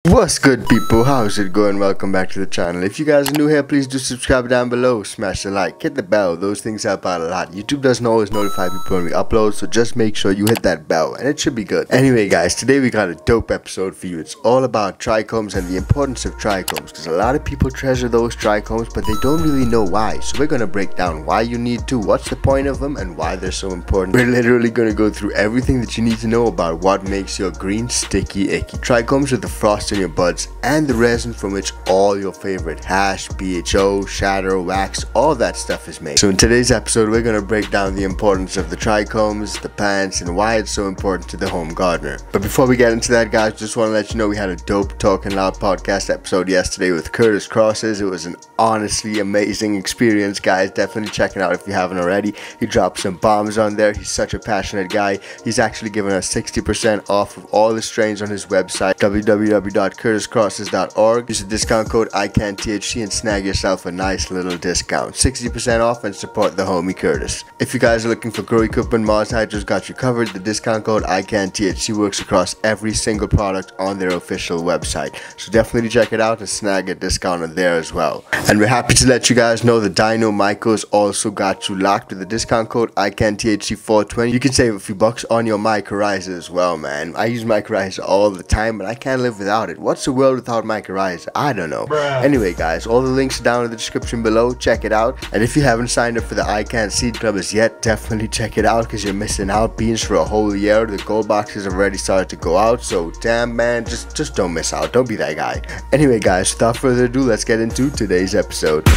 What's good, people? How's it going? Welcome back to the channel. If you guys are new here, please do subscribe down below, smash the like, hit the bell. Those things help out a lot. YouTube doesn't always notify people when we upload, so just make sure you hit that bell and it should be good. Anyway guys, today we got a dope episode for you. It's all about trichomes and the importance of trichomes, because a lot of people treasure those trichomes but they don't really know why. So we're gonna break down why you need to, what's the point of them, and why they're so important. We're literally gonna go through everything that you need to know about what makes your green sticky icky. Trichomes are the frost in your buds and the resin from which all your favorite hash, BHO, shatter, wax, all that stuff is made. So in today's episode, we're going to break down the importance of the trichomes, the plants, and why it's so important to the home gardener. But before we get into that, guys, just want to let you know we had a dope Talking Loud podcast episode yesterday with Curtis Crosses. It was an honestly amazing experience, guys. Definitely check it out if you haven't already. He dropped some bombs on there. He's such a passionate guy. He's actually given us 60% off of all the strains on his website, www.curtiscrosses.org. Use the discount code ICANTHC and snag yourself a nice little discount. 60% off and support the homie Curtis. If you guys are looking for grow equipment, Mars Hydro's got you covered. The discount code ICANTHC works across every single product on their official website. So definitely check it out and snag a discount on there as well. And we're happy to let you guys know the Dino Mycos also got you locked with the discount code ICANTHC420. You can save a few bucks on your mycorrhiza as well, man. I use mycorrhiza all the time, but I can't live without it. What's the world without mycorrhiza? I don't know. Anyway guys, all the links are down in the description below. Check it out. And if you haven't signed up for the ICAN Seed Club as yet, definitely check it out because you're missing out. Beans for a whole year. The gold boxes have already started to go out, so damn man, just don't miss out. Don't be that guy. Anyway guys, without further ado, let's get into today's episode.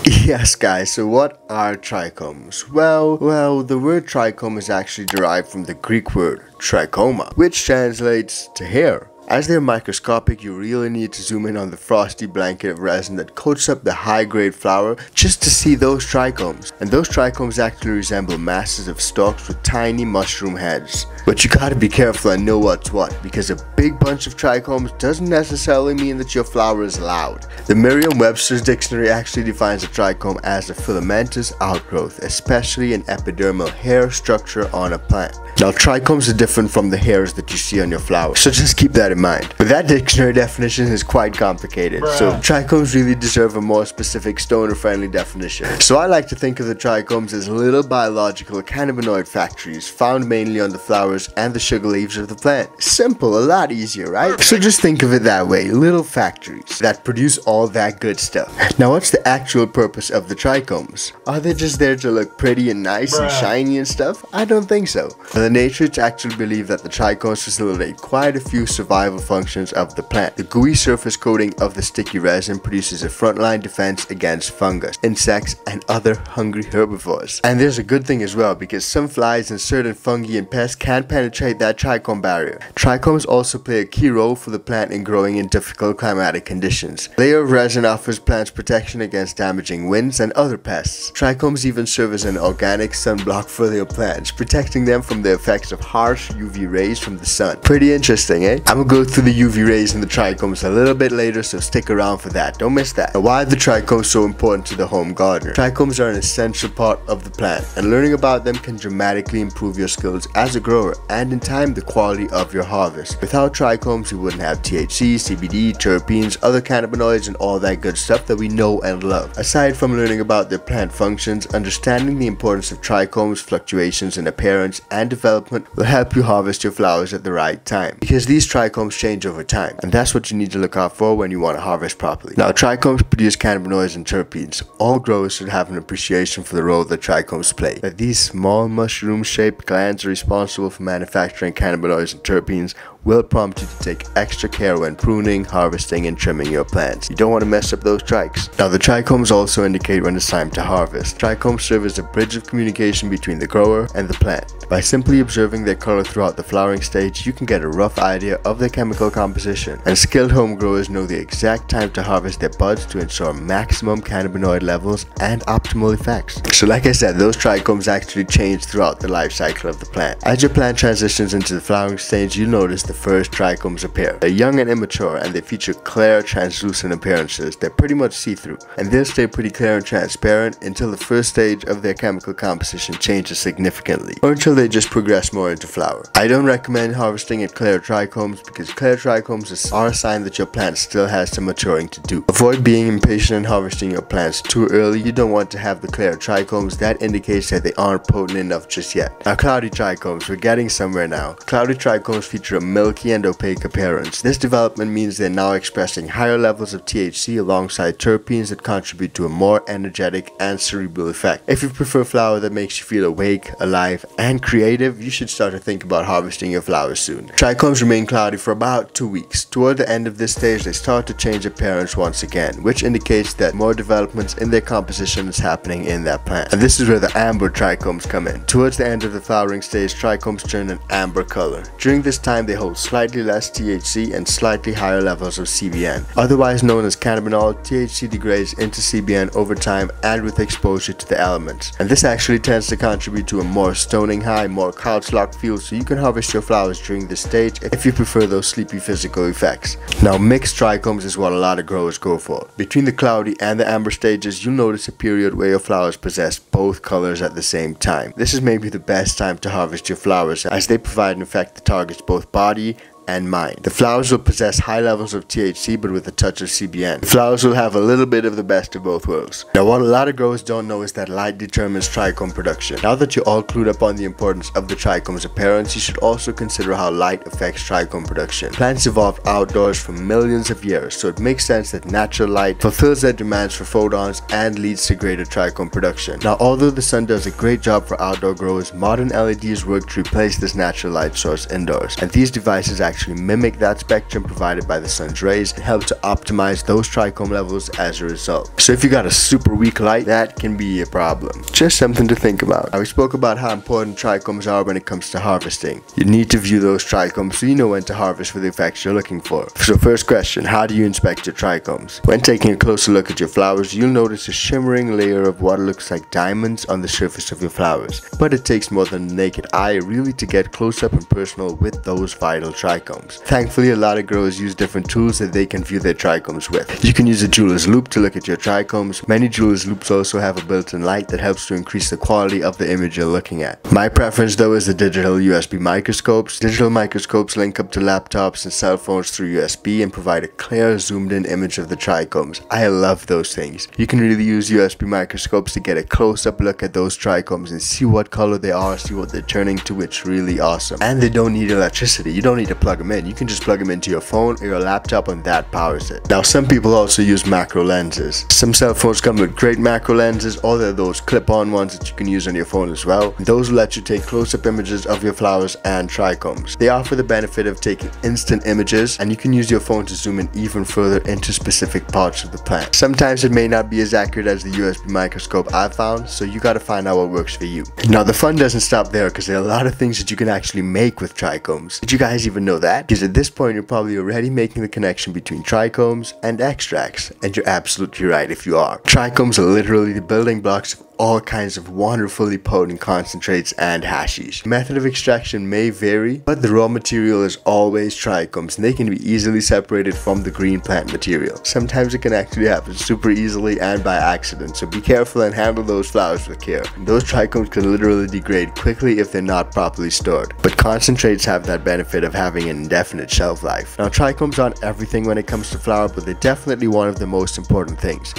Yes guys, so what are trichomes? Well, the word trichome is actually derived from the Greek word trichoma, which translates to hair. As they're microscopic, you really need to zoom in on the frosty blanket of resin that coats up the high-grade flower just to see those trichomes. And those trichomes actually resemble masses of stalks with tiny mushroom heads. But you gotta be careful and know what's what, because a big bunch of trichomes doesn't necessarily mean that your flower is loud. The Merriam-Webster's dictionary actually defines a trichome as a filamentous outgrowth, especially an epidermal hair structure on a plant. Now, trichomes are different from the hairs that you see on your flower, so just keep that in mind. But that dictionary definition is quite complicated, so trichomes really deserve a more specific stoner-friendly definition. So I like to think of the trichomes as little biological cannabinoid factories found mainly on the flowers and the sugar leaves of the plant. Simple, a lot easier, right? So just think of it that way, little factories that produce all that good stuff. Now, what's the actual purpose of the trichomes? Are they just there to look pretty and nice and shiny and stuff? I don't think so. The naturists actually believe that the trichomes facilitate quite a few survival functions of the plant. The gooey surface coating of the sticky resin produces a frontline defense against fungus, insects, and other hungry herbivores. And there's a good thing as well, because some flies and certain fungi and pests can't penetrate that trichome barrier. Trichomes also play a key role for the plant in growing in difficult climatic conditions. A layer of resin offers plants protection against damaging winds and other pests. Trichomes even serve as an organic sunblock for their plants, protecting them from the effects of harsh UV rays from the sun. Pretty interesting, eh? I'm gonna go through the UV rays and the trichomes a little bit later, so stick around for that. Don't miss that. Now, why are the trichomes so important to the home gardener? Trichomes are an essential part of the plant, and learning about them can dramatically improve your skills as a grower and in time the quality of your harvest. Without trichomes, you wouldn't have THC, CBD, terpenes, other cannabinoids, and all that good stuff that we know and love. Aside from learning about their plant functions, understanding the importance of trichomes, fluctuations in appearance and development will help you harvest your flowers at the right time, because these trichomes change over time, and that's what you need to look out for when you want to harvest properly. Now, trichomes produce cannabinoids and terpenes. All growers should have an appreciation for the role that trichomes play. That these small mushroom-shaped glands are responsible for manufacturing cannabinoids and terpenes will prompt you to take extra care when pruning, harvesting, and trimming your plants. You don't want to mess up those trichs. Now, the trichomes also indicate when it's time to harvest. Trichomes serve as a bridge of communication between the grower and the plant. By simply observing their color throughout the flowering stage, you can get a rough idea of their chemical composition, and skilled home growers know the exact time to harvest their buds to ensure maximum cannabinoid levels and optimal effects. So like I said, those trichomes actually change throughout the life cycle of the plant. As your plant transitions into the flowering stage, you'll notice the first trichomes appear. They're young and immature, and they feature clear, translucent appearances. They're pretty much see-through, and they'll stay pretty clear and transparent until the first stage of their chemical composition changes significantly, or until they just progress more into flower. I don't recommend harvesting at clear trichomes because clear trichomes are a sign that your plant still has some maturing to do. Avoid being impatient and harvesting your plants too early. You don't want to have the clear trichomes. That indicates that they aren't potent enough just yet. Now, cloudy trichomes, we're getting somewhere now. Cloudy trichomes feature a milky and opaque appearance. This development means they're now expressing higher levels of THC alongside terpenes that contribute to a more energetic and cerebral effect. If you prefer flower that makes you feel awake, alive, and creative, you should start to think about harvesting your flowers soon. Trichomes remain cloudy for about 2 weeks. Toward the end of this stage, they start to change appearance once again, which indicates that more developments in their composition is happening in that plant. And this is where the amber trichomes come in. Towards the end of the flowering stage, trichomes turn an amber color. During this time, they hold slightly less THC and slightly higher levels of CBN. Otherwise known as cannabinol, THC degrades into CBN over time and with exposure to the elements. And this actually tends to contribute to a more stoning high, more couch-locked feel, so you can harvest your flowers during this stage if you prefer those sleepy physical effects. Now, mixed trichomes is what a lot of growers go for. Between the cloudy and the amber stages, you'll notice a period where your flowers possess both colors at the same time. This is maybe the best time to harvest your flowers, as they provide an effect that targets both body and mind. The flowers will possess high levels of THC but with a touch of CBN. The flowers will have a little bit of the best of both worlds. Now, what a lot of growers don't know is that light determines trichome production. Now that you're all clued up on the importance of the trichome's appearance, you should also consider how light affects trichome production. Plants evolved outdoors for millions of years, so it makes sense that natural light fulfills their demands for photons and leads to greater trichome production. Now, although the sun does a great job for outdoor growers, modern LEDs work to replace this natural light source indoors, and these devices actually mimic that spectrum provided by the sun's rays and help to optimize those trichome levels as a result. So if you got a super weak light, that can be a problem. Just something to think about. Now, we spoke about how important trichomes are when it comes to harvesting. You need to view those trichomes so you know when to harvest for the effects you're looking for. So first question, how do you inspect your trichomes? When taking a closer look at your flowers, you'll notice a shimmering layer of what looks like diamonds on the surface of your flowers. But it takes more than the naked eye really to get close up and personal with those vital trichomes. Thankfully, a lot of growers use different tools that they can view their trichomes with. You can use a jeweler's loupe to look at your trichomes. Many jeweler's loupes also have a built-in light that helps to increase the quality of the image you're looking at. My preference though is the digital USB microscopes. Digital microscopes link up to laptops and cell phones through USB and provide a clear zoomed-in image of the trichomes. I love those things. You can really use USB microscopes to get a close-up look at those trichomes and see what color they are, see what they're turning to. It's really awesome. And they don't need electricity. You don't need to plug them in. You can just plug them into your phone or your laptop and that powers it. Now, some people also use macro lenses. Some cell phones come with great macro lenses, or there are those clip-on ones that you can use on your phone as well. Those will let you take close-up images of your flowers and trichomes. They offer the benefit of taking instant images, and you can use your phone to zoom in even further into specific parts of the plant. Sometimes it may not be as accurate as the USB microscope I found, so you gotta find out what works for you. Now, the fun doesn't stop there because there are a lot of things that you can actually make with trichomes. Did you guys even know that? Because at this point you're probably already making the connection between trichomes and extracts, and you're absolutely right if you are. Trichomes are literally the building blocks of all kinds of wonderfully potent concentrates and hashies. The method of extraction may vary, but the raw material is always trichomes, and they can be easily separated from the green plant material. Sometimes it can actually happen super easily and by accident, so be careful and handle those flowers with care. Those trichomes can literally degrade quickly if they're not properly stored, but concentrates have that benefit of having an indefinite shelf life. Now, trichomes aren't everything when it comes to flower, but they're definitely one of the most important things.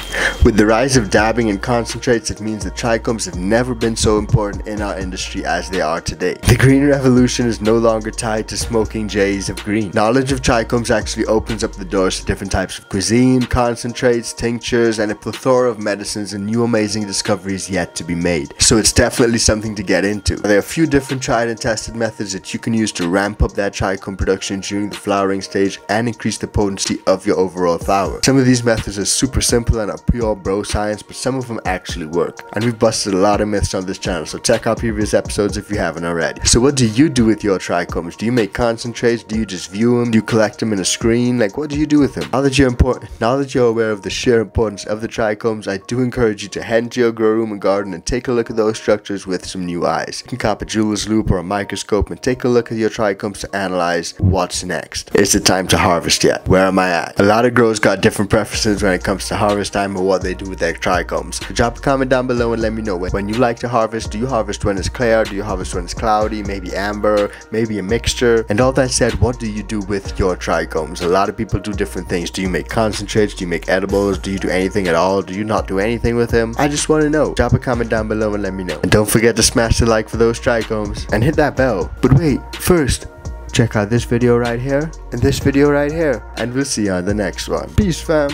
With the rise of dabbing in concentrates, it means that trichomes have never been so important in our industry as they are today. The green revolution is no longer tied to smoking jays of green. Knowledge of trichomes actually opens up the doors to different types of cuisine, concentrates, tinctures, and a plethora of medicines and new amazing discoveries yet to be made. So it's definitely something to get into. There are a few different tried and tested methods that you can use to ramp up that trichome production during the flowering stage and increase the potency of your overall flower. Some of these methods are super simple and are pure bro science, but some of them actually work. and we've busted a lot of myths on this channel, so check out previous episodes if you haven't already. So what do you do with your trichomes? Do you make concentrates? Do you just view them? Do you collect them in a screen? Like, what do you do with them? Now that you're aware of the sheer importance of the trichomes, I do encourage you to head into your grow room and garden and take a look at those structures with some new eyes. You can cop a jeweler's loupe or a microscope and take a look at your trichomes to analyze what's next. Is it time to harvest yet? Where am I at? A lot of growers got different preferences when it comes to harvest time or what they do with their trichomes. So drop a comment down below and let me know when you like to harvest. Do you harvest when it's clear? Do you harvest when it's cloudy? Maybe amber? Maybe a mixture? And all that said, what do you do with your trichomes? A lot of people do different things. Do you make concentrates? Do you make edibles? Do you do anything at all? Do you not do anything with them? I just want to know. Drop a comment down below and let me know. And don't forget to smash the like for those trichomes and hit that bell. But wait, first, check out this video right here and this video right here, and we'll see you on the next one. Peace, fam.